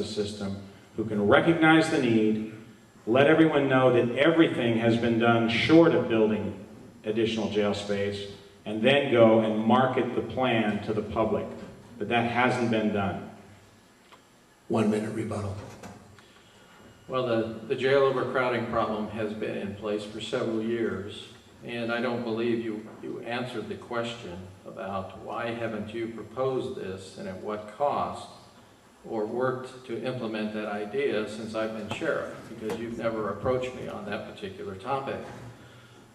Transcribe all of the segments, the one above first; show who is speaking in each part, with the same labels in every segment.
Speaker 1: system who can recognize the need, let everyone know that everything has been done short of building additional jail space, and then go and market the plan to the public. But that hasn't been done.
Speaker 2: 1 minute rebuttal.
Speaker 3: Well, the jail overcrowding problem has been in place for several years, and I don't believe you answered the question about why haven't you proposed this and at what cost, or worked to implement that idea since I've been sheriff, because you've never approached me on that particular topic.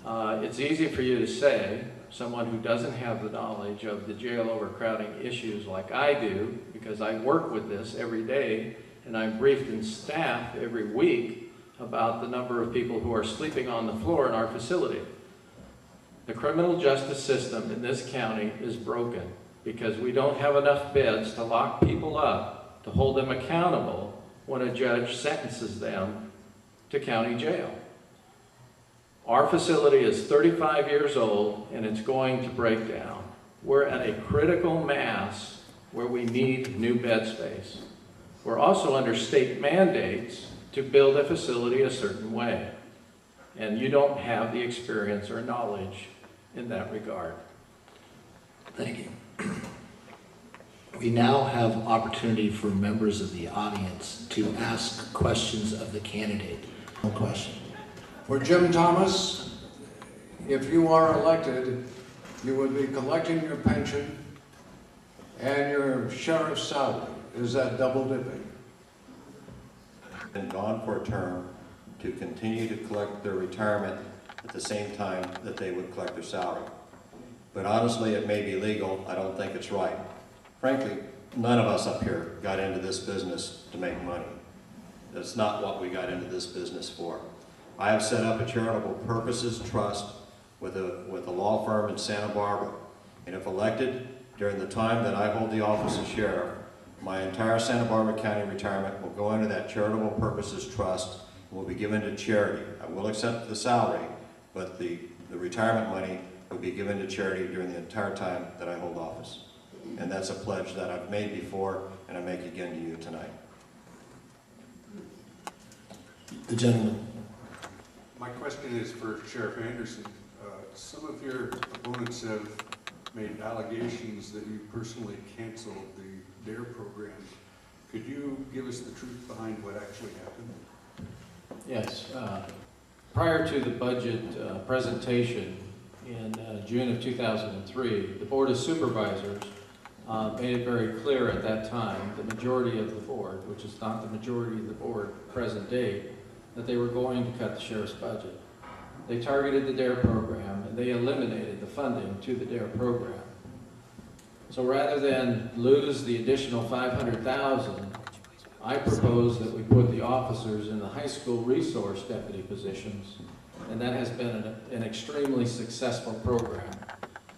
Speaker 3: It's easy for you to say, someone who doesn't have the knowledge of the jail overcrowding issues like I do, because I work with this every day, and I'm briefed in staff every week about the number of people who are sleeping on the floor in our facility. The criminal justice system in this county is broken because we don't have enough beds to lock people up, to hold them accountable when a judge sentences them to county jail. Our facility is 35 years old and it's going to break down. We're at a critical mass where we need new bed space. We're also under state mandates to build a facility a certain way. And you don't have the experience or knowledge in that regard.
Speaker 2: Thank you. We now have opportunity for members of the audience to ask questions of the candidate. No question.
Speaker 4: For Jim Thomas, if you are elected, you would be collecting your pension and your sheriff's salary. Is that double dipping?
Speaker 5: Been gone for a term to continue to collect their retirement at the same time that they would collect their salary. But honestly, it may be legal. I don't think it's right. Frankly, none of us up here got into this business to make money. That's not what we got into this business for. I have set up a charitable purposes trust with a law firm in Santa Barbara. And if elected, during the time that I hold the office of sheriff, my entire Santa Barbara County retirement will go into that charitable purposes trust and will be given to charity. I will accept the salary, but the retirement money will be given to charity during the entire time that I hold office. And that's a pledge that I've made before and I make again to you tonight.
Speaker 2: The gentleman.
Speaker 6: My question is for Sheriff Anderson. Some of your opponents have made allegations that you personally canceled the DARE program. Could you give us the truth behind what actually happened?
Speaker 3: Yes. Prior to the budget presentation in June of 2003, the Board of Supervisors made it very clear at that time, the majority of the board, which is not the majority of the board present date, that they were going to cut the sheriff's budget. They targeted the DARE program and they eliminated the funding to the DARE program. So rather than lose the additional $500,000, I proposed that we put the officers in the high school resource deputy positions, and that has been an extremely successful program.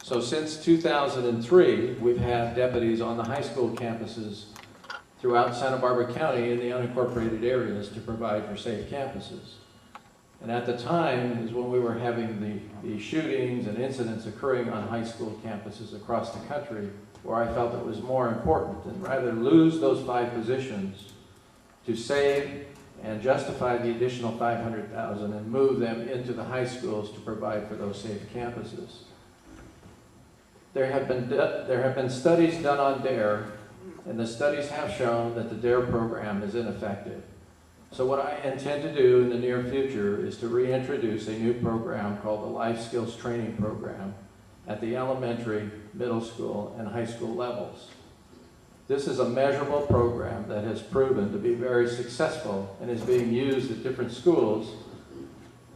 Speaker 3: So since 2003, we've had deputies on the high school campuses throughout Santa Barbara County in the unincorporated areas to provide for safe campuses. And at the time is when we were having the shootings and incidents occurring on high school campuses across the country, where I felt it was more important than rather lose those 5 positions to save and justify the additional $500,000 and move them into the high schools to provide for those safe campuses. There have been studies done on DARE, and the studies have shown that the DARE program is ineffective. So what I intend to do in the near future is to reintroduce a new program called the Life Skills Training Program at the elementary, middle school, and high school levels. This is a measurable program that has proven to be very successful and is being used at different schools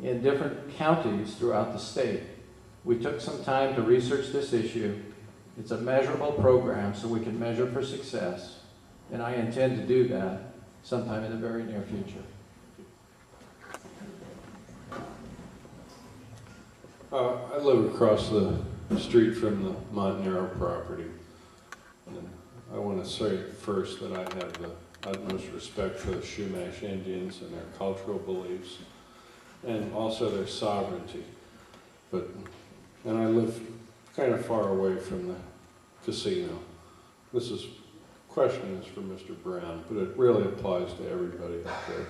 Speaker 3: in different counties throughout the state. We took some time to research this issue. It's a measurable program so we can measure for success, and I intend to do that sometime in the very near future.
Speaker 7: I live across the street from the Montanaro property. And I want to say first that I have the utmost respect for the Chumash Indians and their cultural beliefs, and also their sovereignty. And I live kind of far away from the casino. This is question is for Mr. Brown, but it really applies to everybody out there,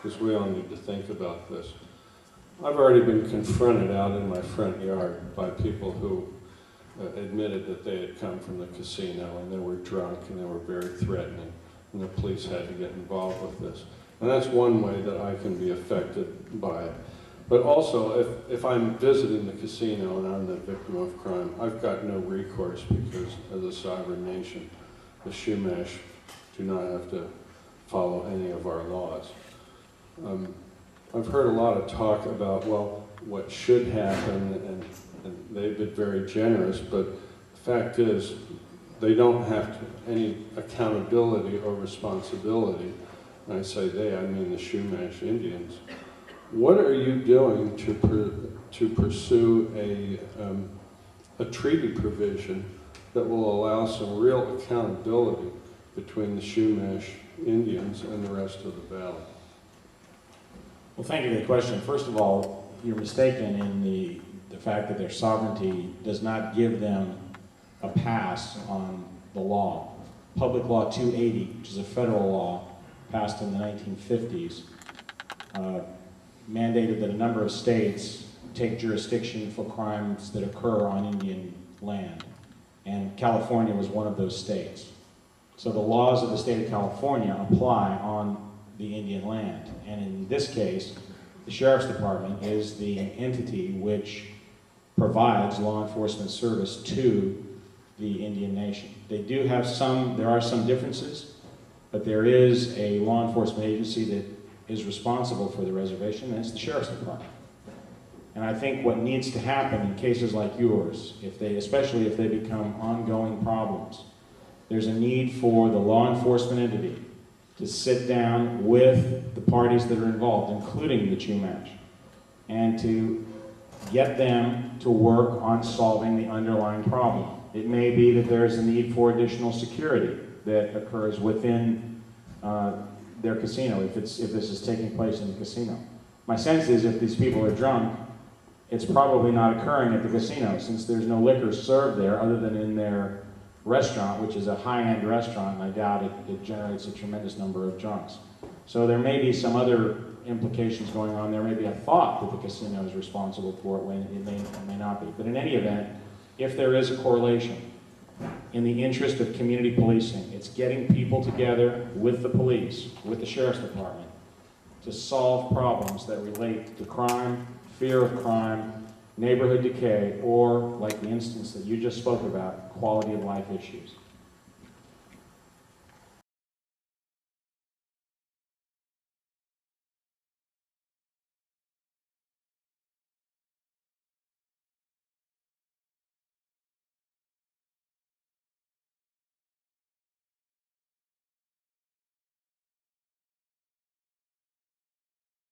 Speaker 7: because we all need to think about this. I've already been confronted out in my front yard by people who admitted that they had come from the casino and they were drunk and they were very threatening, and the police had to get involved with this. And that's one way that I can be affected by it. But also, if I'm visiting the casino and I'm the victim of crime, I've got no recourse because as a sovereign nation, the Shumash do not have to follow any of our laws. I've heard a lot of talk about, well, what should happen, and they've been very generous, but the fact is, they don't have any accountability or responsibility. And I say they, I mean the Shumash Indians. What are you doing to pursue a treaty provision that will allow some real accountability between the Shumash Indians and the rest of the valley?
Speaker 1: Well, thank you for the question. First of all, you're mistaken in the fact that their sovereignty does not give them a pass on the law. Public Law 280, which is a federal law passed in the 1950s, mandated that a number of states take jurisdiction for crimes that occur on Indian land. And California was one of those states. So the laws of the state of California apply on the Indian land. And in this case, the Sheriff's Department is the entity which provides law enforcement service to the Indian nation. There are some differences, but there is a law enforcement agency that is responsible for the reservation, and it's the Sheriff's Department. And I think what needs to happen in cases like yours, especially if they become ongoing problems, there's a need for the law enforcement entity to sit down with the parties that are involved, including the Chumash, and to get them to work on solving the underlying problem. It may be that there's a need for additional security that occurs within their casino, if this is taking place in the casino. My sense is if these people are drunk, it's probably not occurring at the casino, since there's no liquor served there other than in their restaurant, which is a high-end restaurant, and I doubt it generates a tremendous number of drunks. So there may be some other implications going on. There may be a thought that the casino is responsible for it when it may not be. But in any event, if there is a correlation, in the interest of community policing, it's getting people together with the police, with the Sheriff's Department, to solve problems that relate to crime, fear of crime, neighborhood decay, or, like the instance that you just spoke about, quality of life issues.